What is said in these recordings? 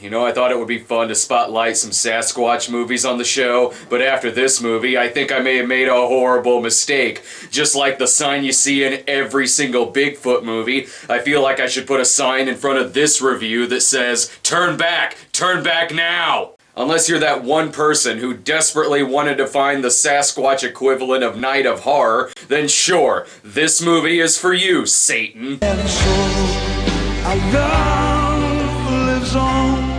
You know, I thought it would be fun to spotlight some Sasquatch movies on the show, but after this movie, I think I may have made a horrible mistake. Just like the sign you see in every single Bigfoot movie, I feel like I should put a sign in front of this review that says, turn back now! Unless you're that one person who desperately wanted to find the Sasquatch equivalent of Night of Horror, then sure, this movie is for you, Satan. And so our love lives on.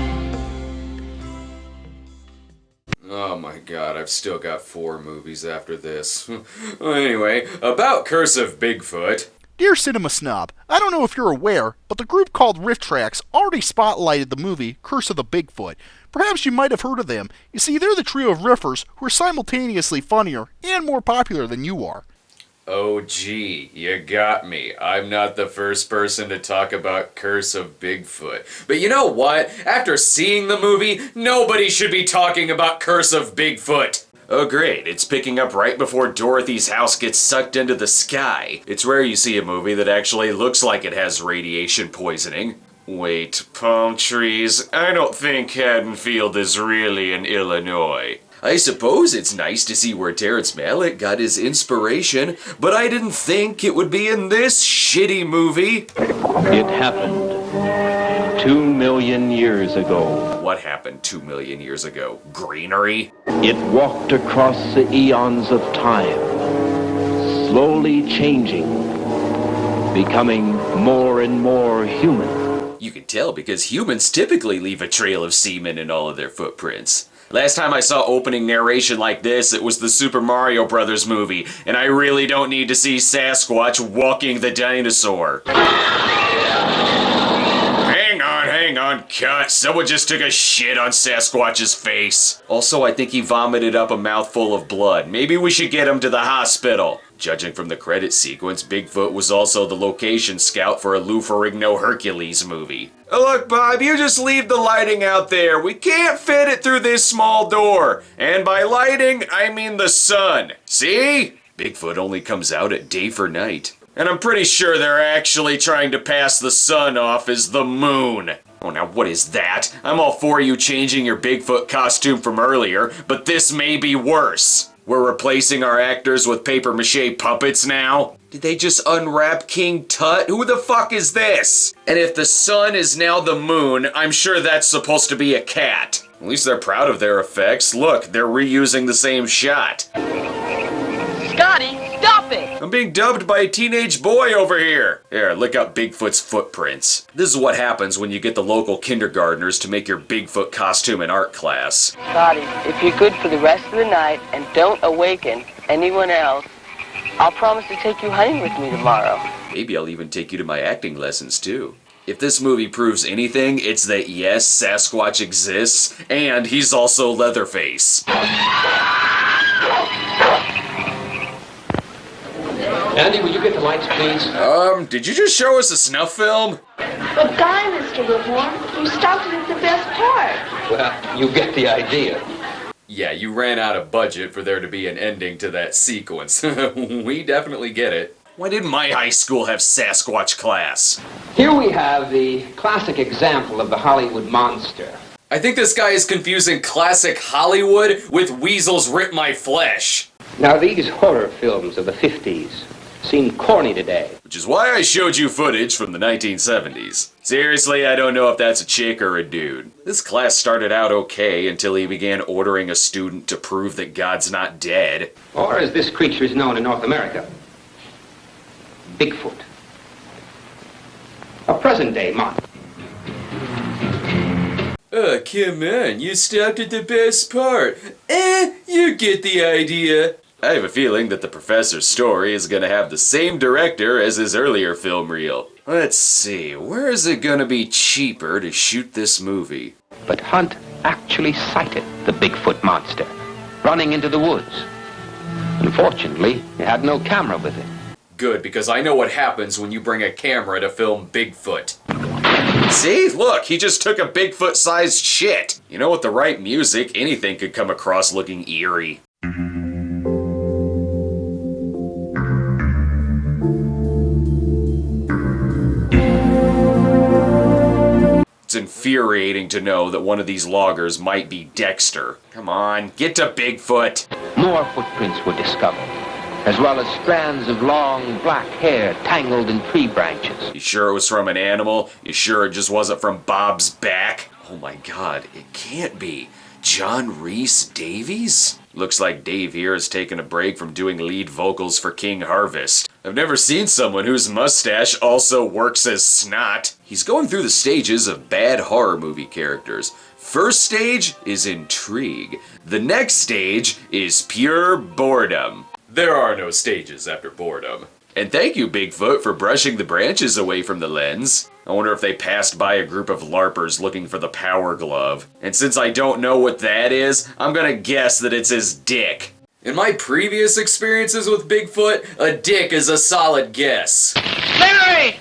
Oh my god, I've still got 4 movies after this. Anyway, about Curse of Bigfoot. Dear Cinema Snob, I don't know if you're aware, but the group called Riff Tracks already spotlighted the movie Curse of the Bigfoot. Perhaps you might have heard of them. You see, they're the trio of riffers who are simultaneously funnier and more popular than you are. Oh gee, you got me. I'm not the first person to talk about Curse of Bigfoot. But you know what? After seeing the movie, nobody should be talking about Curse of Bigfoot. Oh great, it's picking up right before Dorothy's house gets sucked into the sky. It's rare you see a movie that actually looks like it has radiation poisoning. Wait, palm trees? I don't think Haddonfield is really in Illinois. I suppose it's nice to see where Terrence Malick got his inspiration, but I didn't think it would be in this shitty movie. It happened 2 million years ago. What happened 2 million years ago? Greenery? It walked across the eons of time, slowly changing, becoming more and more human. You can tell because humans typically leave a trail of semen in all of their footprints. Last time I saw opening narration like this, it was the Super Mario Brothers movie, and I really don't need to see Sasquatch walking the dinosaur. Hang on, cut. Someone just took a shit on Sasquatch's face. Also, I think he vomited up a mouthful of blood. Maybe we should get him to the hospital. Judging from the credit sequence, Bigfoot was also the location scout for a Lou Ferrigno Hercules movie. Look, Bob, you just leave the lighting out there. We can't fit it through this small door. And by lighting, I mean the sun. See? Bigfoot only comes out at day for night. And I'm pretty sure they're actually trying to pass the sun off as the moon. Oh, now what is that? I'm all for you changing your Bigfoot costume from earlier, but this may be worse. We're replacing our actors with papier-mâché puppets now? Did they just unwrap King Tut? Who the fuck is this? And if the sun is now the moon, I'm sure that's supposed to be a cat. At least they're proud of their effects. Look, they're reusing the same shot. Scotty, stop it! I'm being dubbed by a teenage boy over here. Here, look up Bigfoot's footprints. This is what happens when you get the local kindergartners to make your Bigfoot costume in art class. Scotty, if you're good for the rest of the night and don't awaken anyone else, I'll promise to take you hunting with me tomorrow. Maybe I'll even take you to my acting lessons too. If this movie proves anything, it's that yes, Sasquatch exists, and he's also Leatherface. Andy, will you get the lights, please? Did you just show us a snuff film? But Guy, Mr. Livermore, you stopped it at the best part. Well, you get the idea. Yeah, you ran out of budget for there to be an ending to that sequence. We definitely get it. Why didn't my high school have Sasquatch class? Here we have the classic example of the Hollywood monster. I think this guy is confusing classic Hollywood with Weasels Rip My Flesh. Now, these horror films of the 50s seem corny today. Which is why I showed you footage from the 1970s. Seriously, I don't know if that's a chick or a dude. This class started out okay until he began ordering a student to prove that God's not dead. Or as this creature is known in North America, Bigfoot. A present-day monster. Oh, come on, you stopped at the best part. You get the idea. I have a feeling that the professor's story is gonna have the same director as his earlier film reel. Let's see, where is it gonna be cheaper to shoot this movie? But Hunt actually sighted the Bigfoot monster, running into the woods. Unfortunately, he had no camera with him. Good, because I know what happens when you bring a camera to film Bigfoot. See? Look, he just took a Bigfoot-sized shit. You know, with the right music, anything could come across looking eerie. It's infuriating to know that one of these loggers might be Dexter. Come on, get to Bigfoot! More footprints were discovered, as well as strands of long black hair tangled in tree branches. You sure it was from an animal? You sure it just wasn't from Bob's back? Oh my god, it can't be. John Rhys Davies? Looks like Dave here has taken a break from doing lead vocals for King Harvest. I've never seen someone whose mustache also works as snot. He's going through the stages of bad horror movie characters. First stage is intrigue. The next stage is pure boredom. There are no stages after boredom. And thank you, Bigfoot, for brushing the branches away from the lens. I wonder if they passed by a group of LARPers looking for the power glove. And since I don't know what that is, I'm gonna guess that it's his dick. In my previous experiences with Bigfoot, a dick is a solid guess. Larry!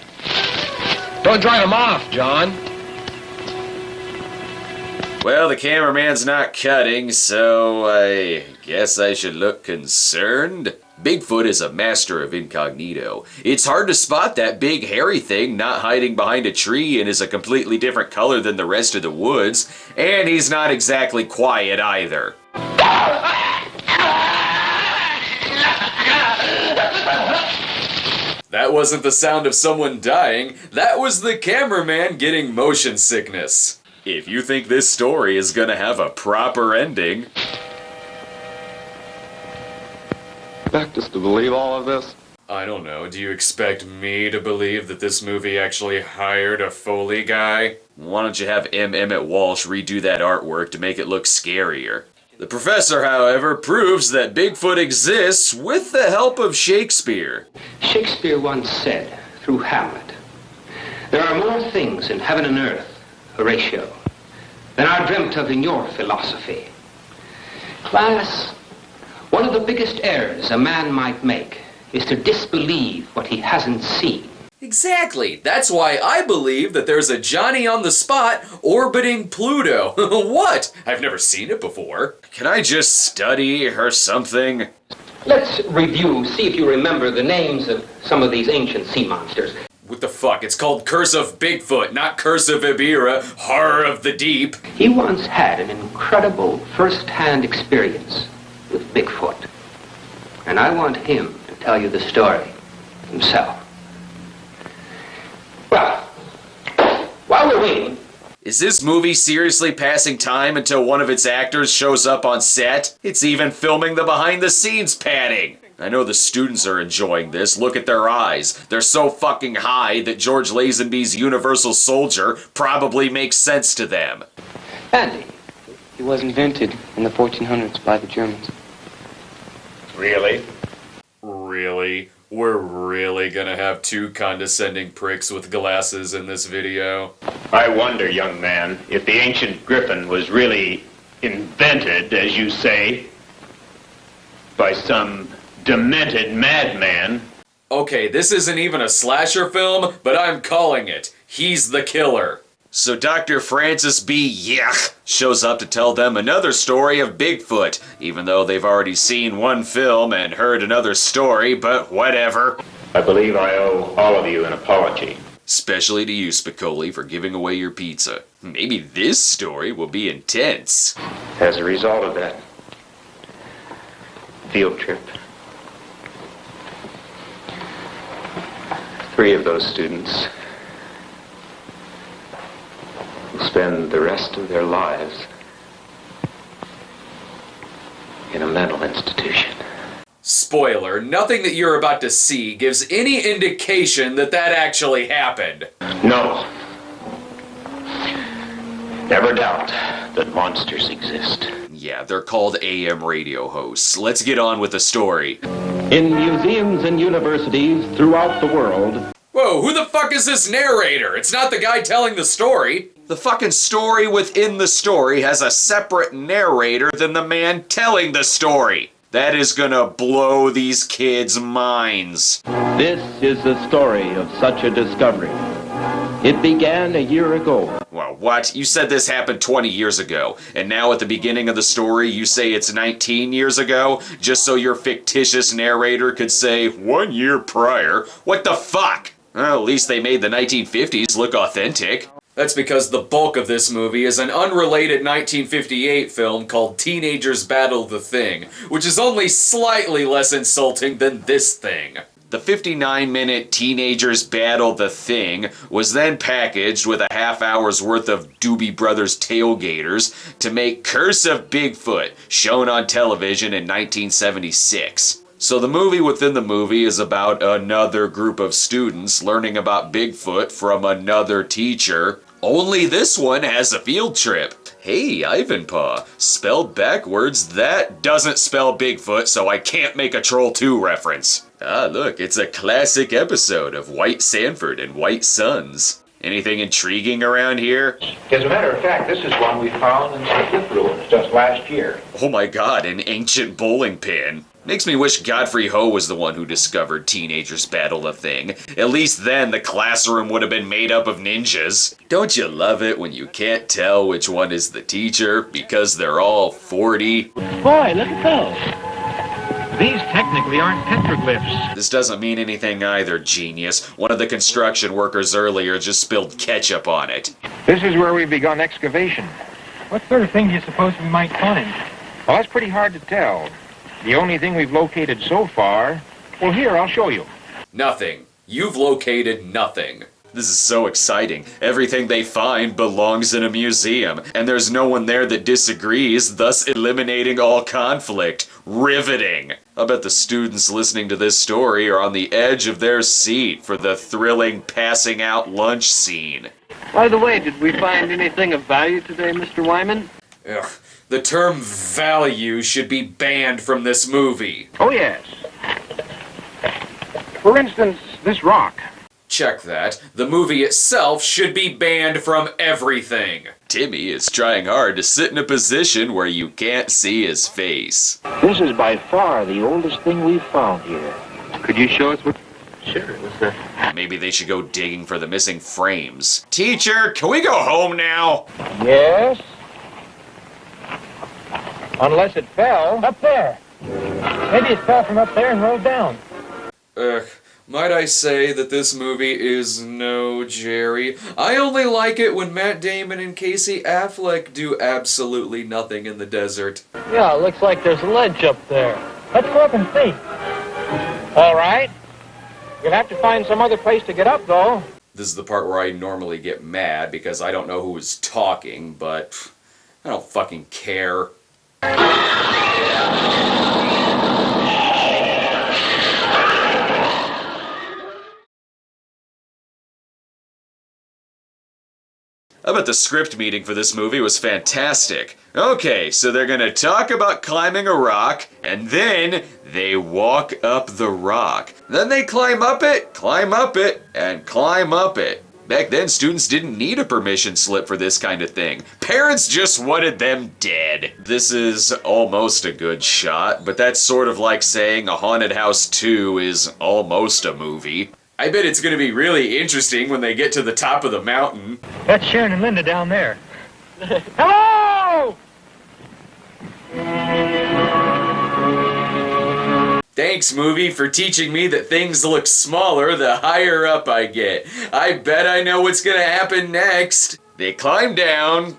Don't drive him off, John. Well, the cameraman's not cutting, so I guess I should look concerned. Bigfoot is a master of incognito. It's hard to spot that big hairy thing not hiding behind a tree and is a completely different color than the rest of the woods, and he's not exactly quiet either. That wasn't the sound of someone dying, that was the cameraman getting motion sickness. If you think this story is gonna have a proper ending... Expect us to believe all of this? I don't know, do you expect me to believe that this movie actually hired a Foley guy? Why don't you have M. Emmett Walsh redo that artwork to make it look scarier? The professor, however, proves that Bigfoot exists with the help of Shakespeare. Shakespeare once said, through Hamlet, "There are more things in heaven and earth, Horatio, than are dreamt of in your philosophy." Class, one of the biggest errors a man might make is to disbelieve what he hasn't seen. Exactly. That's why I believe that there's a Johnny on the spot orbiting Pluto. What? I've never seen it before. Can I just study or something? Let's review, see if you remember the names of some of these ancient sea monsters. What the fuck? It's called Curse of Bigfoot, not Curse of Ibira, Horror of the Deep. He once had an incredible first-hand experience with Bigfoot. And I want him to tell you the story himself. Well, while we're waiting... Is this movie seriously passing time until one of its actors shows up on set? It's even filming the behind-the-scenes padding. I know the students are enjoying this. Look at their eyes. They're so fucking high that George Lazenby's Universal Soldier probably makes sense to them. Andy. It was invented in the 1400s by the Germans. Really? Really? We're really gonna have two condescending pricks with glasses in this video? I wonder, young man, if the ancient griffin was really invented, as you say, by some demented madman. Okay, this isn't even a slasher film, but I'm calling it. He's the killer. So Dr. Francis B. Yuck shows up to tell them another story of Bigfoot, even though they've already seen one film and heard another story, but whatever. I believe I owe all of you an apology. Especially to you, Spicoli, for giving away your pizza. Maybe this story will be intense. As a result of that field trip, 3 of those students will spend the rest of their lives in a mental institution. Spoiler, nothing that you're about to see gives any indication that that actually happened. No. Never doubt that monsters exist. Yeah, they're called AM radio hosts. Let's get on with the story. In museums and universities throughout the world. Whoa, who the fuck is this narrator? It's not the guy telling the story. The fucking story within the story has a separate narrator than the man telling the story. That is gonna blow these kids' minds. This is the story of such a discovery. It began a year ago. Well, what? You said this happened 20 years ago, and now at the beginning of the story you say it's 19 years ago, just so your fictitious narrator could say 1 year prior? What the fuck? Well, at least they made the 1950s look authentic. That's because the bulk of this movie is an unrelated 1958 film called Teenagers Battle the Thing, which is only slightly less insulting than this thing. The 59-minute Teenagers Battle the Thing was then packaged with a half hour's worth of Doobie Brothers tailgaters to make Curse of Bigfoot, shown on television in 1976. So the movie within the movie is about another group of students learning about Bigfoot from another teacher. Only this one has a field trip. Hey, Ivanpaw, spelled backwards, that doesn't spell Bigfoot, so I can't make a Troll 2 reference. Ah, look, it's a classic episode of White Sanford and White Sons. Anything intriguing around here? As a matter of fact, this is one we found in some cliff ruins just last year. Oh my god, an ancient bowling pin. Makes me wish Godfrey Ho was the one who discovered Teenagers Battle the Thing. At least then the classroom would have been made up of ninjas. Don't you love it when you can't tell which one is the teacher because they're all 40? Boy, look at those. These technically aren't petroglyphs. This doesn't mean anything either, genius. One of the construction workers earlier just spilled ketchup on it. This is where we've begun excavation. What sort of thing do you suppose we might find? Well, that's pretty hard to tell. The only thing we've located so far... Well, here, I'll show you. Nothing. You've located nothing. This is so exciting. Everything they find belongs in a museum, and there's no one there that disagrees, thus eliminating all conflict. Riveting. I bet the students listening to this story are on the edge of their seat for the thrilling passing out lunch scene. By the way, did we find anything of value today, Mr. Wyman? Ugh. The term value should be banned from this movie. Oh, yes. For instance, this rock. Check that. The movie itself should be banned from everything. Timmy is trying hard to sit in a position where you can't see his face. This is by far the oldest thing we've found here. Could you show us what... Sure. Maybe they should go digging for the missing frames. Teacher, can we go home now? Yes. Unless it fell. Up there. Maybe it fell from up there and rolled down. Might I say that this movie is no Jerry? I only like it when Matt Damon and Casey Affleck do absolutely nothing in the desert. Yeah, it looks like there's a ledge up there. Let's go up and see. All right. You'll have to find some other place to get up, though. This is the part where I normally get mad because I don't know who is talking, but I don't fucking care. I bet the script meeting for this movie was fantastic. Okay, so they're gonna talk about climbing a rock, and then they walk up the rock. Then they climb up it, and climb up it. Back then, students didn't need a permission slip for this kind of thing. Parents just wanted them dead. This is almost a good shot, but that's sort of like saying A Haunted House 2 is almost a movie. I bet it's going to be really interesting when they get to the top of the mountain. That's Sharon and Linda down there. Hello! Thanks, movie, for teaching me that things look smaller the higher up I get. I bet I know what's going to happen next. They climb down,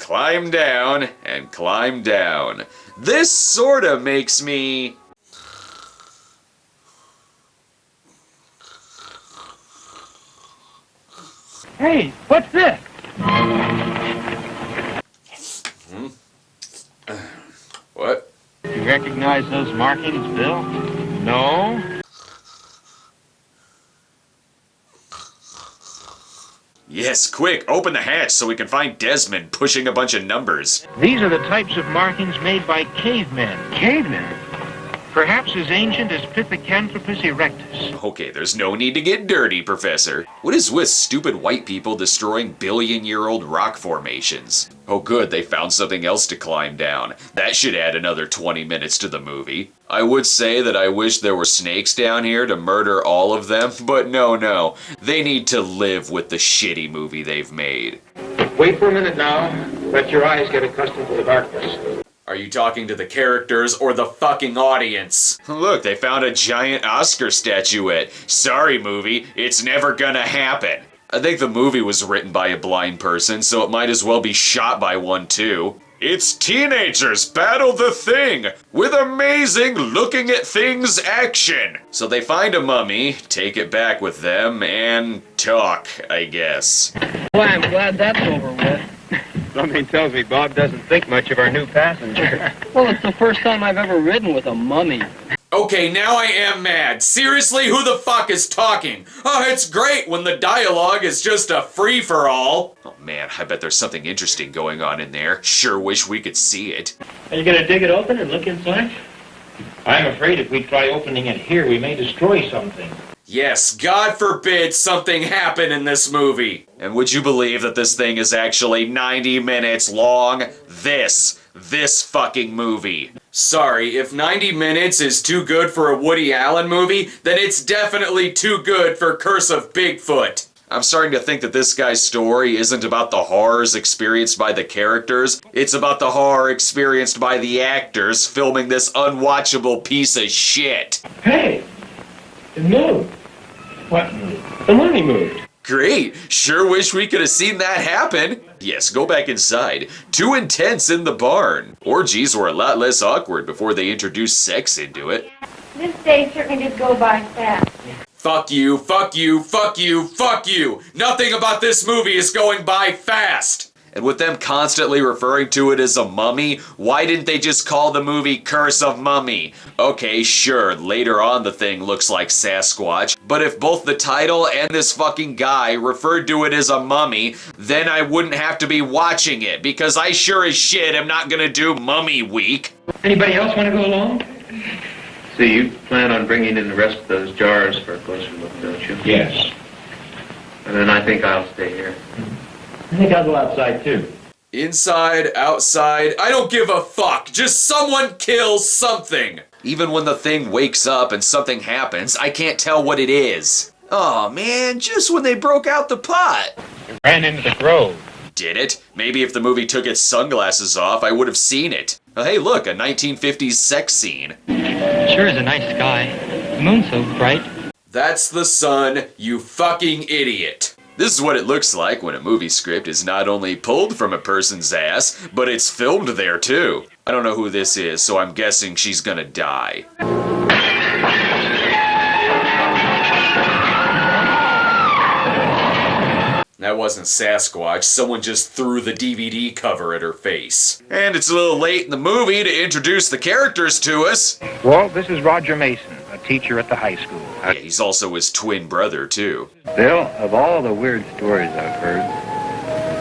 and climb down. This sort of makes me... Hey, what's this? What? You recognize those markings, Bill? No? Yes, quick, open the hatch so we can find Desmond pushing a bunch of numbers. These are the types of markings made by cavemen. Cavemen? Perhaps as ancient as Pithecanthropus erectus. Okay, there's no need to get dirty, Professor. What is with stupid white people destroying billion-year-old rock formations? Oh good, they found something else to climb down. That should add another 20 minutes to the movie. I would say that I wish there were snakes down here to murder all of them, but no. They need to live with the shitty movie they've made. Wait for a minute now. Let your eyes get accustomed to the darkness. Are you talking to the characters or the fucking audience? Look, they found a giant Oscar statuette. Sorry, movie, it's never gonna happen. I think the movie was written by a blind person, so it might as well be shot by one too. It's teenagers battle the thing with amazing looking at things action. So they find a mummy, take it back with them, and talk, I guess. Well, I'm glad that's over with. Something tells me Bob doesn't think much of our new passenger. Well, it's the first time I've ever ridden with a mummy. Okay, now I am mad. Seriously, who the fuck is talking? Oh, it's great when the dialogue is just a free-for-all. Oh man, I bet there's something interesting going on in there. Sure wish we could see it. Are you gonna dig it open and look inside? I'm afraid if we try opening it here, we may destroy something. Yes, God forbid something happen in this movie. And would you believe that this thing is actually 90 minutes long? This fucking movie. Sorry, if 90 minutes is too good for a Woody Allen movie, then it's definitely too good for Curse of Bigfoot. I'm starting to think that this guy's story isn't about the horrors experienced by the characters, it's about the horror experienced by the actors filming this unwatchable piece of shit. Hey! It moved. What moved? The money moved. Great! Sure wish we could have seen that happen. Yes, go back inside. Too intense in the barn. Orgies were a lot less awkward before they introduced sex into it. This day certainly did go by fast. Fuck you, fuck you, fuck you, fuck you! Nothing about this movie is going by fast! And with them constantly referring to it as a mummy, why didn't they just call the movie Curse of Mummy? Okay, sure, later on the thing looks like Sasquatch, but if both the title and this fucking guy referred to it as a mummy, then I wouldn't have to be watching it, because I sure as shit am not gonna do Mummy Week. Anybody else want to go along? See, you plan on bringing in the rest of those jars for a closer look, don't you? Yes. And then I think I'll stay here. I think I'll go outside too. Inside, outside, I don't give a fuck. Just someone kills something. Even when the thing wakes up and something happens, I can't tell what it is. Aw, man, just when they broke out the pot. It ran into the grove. Did it? Maybe if the movie took its sunglasses off, I would have seen it. Oh, hey, look, a 1950s sex scene. Sure is a nice sky. The moon's so bright. That's the sun, you fucking idiot. This is what it looks like when a movie script is not only pulled from a person's ass, but it's filmed there too. I don't know who this is, so I'm guessing she's gonna die. That wasn't Sasquatch, someone just threw the DVD cover at her face. And it's a little late in the movie to introduce the characters to us. Well, this is Roger Mason, a teacher at the high school. Yeah, he's also his twin brother, too. Bill, of all the weird stories I've heard,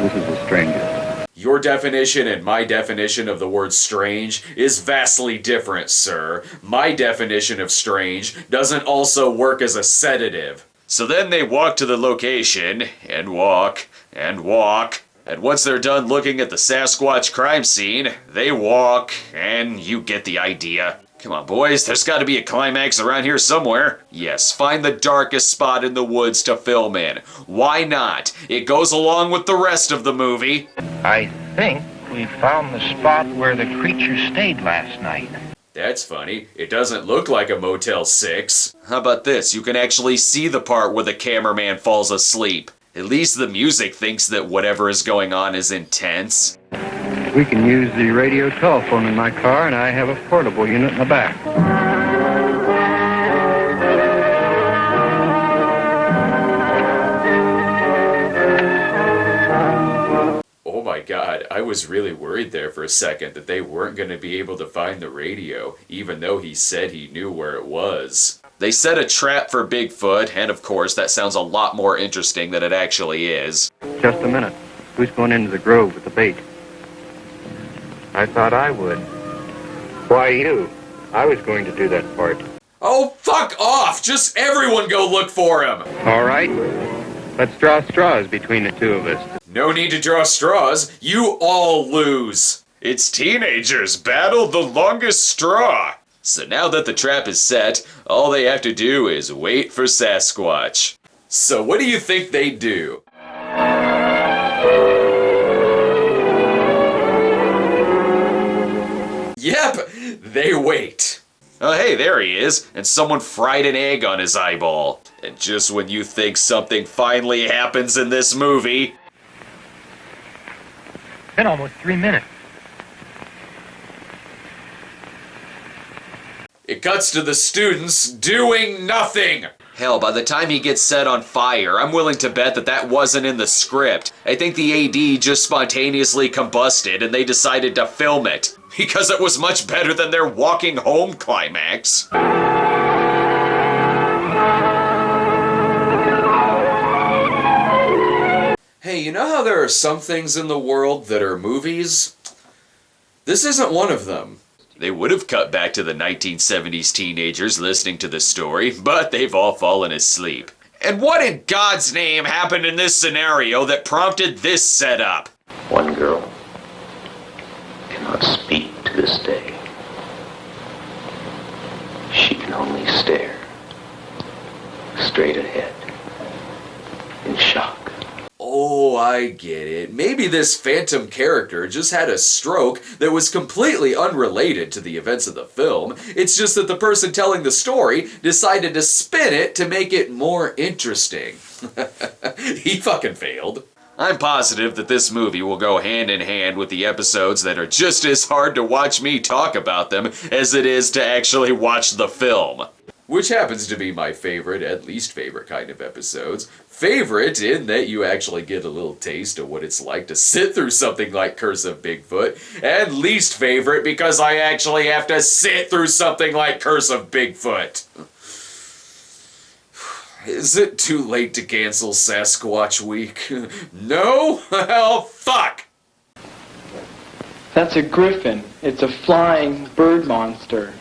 this is the strangest. Your definition and my definition of the word strange is vastly different, sir. My definition of strange doesn't also work as a sedative. So then they walk to the location, and walk, and walk, and once they're done looking at the Sasquatch crime scene, they walk, and you get the idea. Come on, boys, there's gotta be a climax around here somewhere. Yes, find the darkest spot in the woods to film in. Why not? It goes along with the rest of the movie. I think we found the spot where the creature stayed last night. That's funny. It doesn't look like a Motel 6. How about this? You can actually see the part where the cameraman falls asleep. At least the music thinks that whatever is going on is intense. We can use the radio telephone in my car, and I have a portable unit in the back. Oh my god, I was really worried there for a second that they weren't going to be able to find the radio, even though he said he knew where it was. They set a trap for Bigfoot, and of course that sounds a lot more interesting than it actually is. Just a minute. Who's going into the grove with the bait? I thought I would. Why you? I was going to do that part. Oh, fuck off! Just everyone go look for him! All right. Let's draw straws between the two of us. No need to draw straws. You all lose. It's teenagers battle the longest straw. So now that the trap is set, all they have to do is wait for Sasquatch. So what do you think they do? Yep, they wait. Oh hey, there he is, and someone fried an egg on his eyeball. And just when you think something finally happens in this movie... Been almost 3 minutes. It cuts to the students doing nothing! Hell, by the time he gets set on fire, I'm willing to bet that that wasn't in the script. I think the AD just spontaneously combusted and they decided to film it. Because it was much better than their walking home climax. Hey, you know how there are some things in the world that are movies? This isn't one of them. They would have cut back to the 1970s teenagers listening to the story, but they've all fallen asleep. And what in God's name happened in this scenario that prompted this setup? One girl cannot speak to this day. She can only stare straight ahead in shock. Oh, I get it. Maybe this phantom character just had a stroke that was completely unrelated to the events of the film. It's just that the person telling the story decided to spin it to make it more interesting. He fucking failed. I'm positive that this movie will go hand in hand with the episodes that are just as hard to watch me talk about them as it is to actually watch the film. Which happens to be my favorite and least favorite kind of episodes. Favorite in that you actually get a little taste of what it's like to sit through something like Curse of Bigfoot, and least favorite because I actually have to sit through something like Curse of Bigfoot. Is it too late to cancel Sasquatch Week? No? Well, fuck! That's a griffin. It's a flying bird monster.